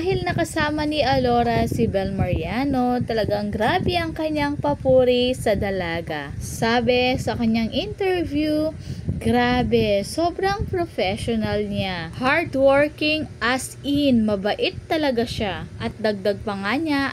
dahil nakasama ni Alora si Bel Mariano, talagang grabe ang kanyang papuri sa dalaga. Sabi sa kanyang interview, grabe, sobrang professional niya. Hardworking as in, mabait talaga siya. At dagdag pa nga niya,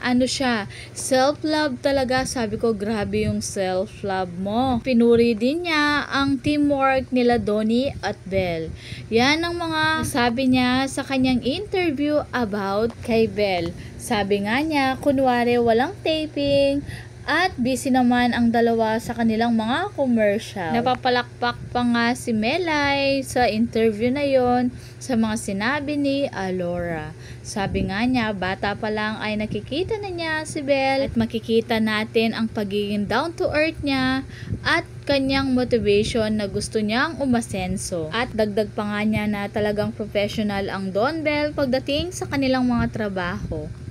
self-love talaga. Sabi ko, grabe yung self-love mo. Pinuri din niya ang teamwork nila Donnie at Bel. Yan ang mga sabi niya sa kanyang interview about kay Bel. Sabi nga niya, kunwari walang taping at busy naman ang dalawa sa kanilang mga commercial. Napapalakpak pa nga si Melay sa interview na yon sa mga sinabi ni Alora. Sabi nga niya, bata pa lang ay nakikita na niya si Bel at makikita natin ang pagiging down to earth niya at kanyang motivation na gusto niyang umasenso. At dagdag pa nga niya na talagang professional ang Don Bel pagdating sa kanilang mga trabaho.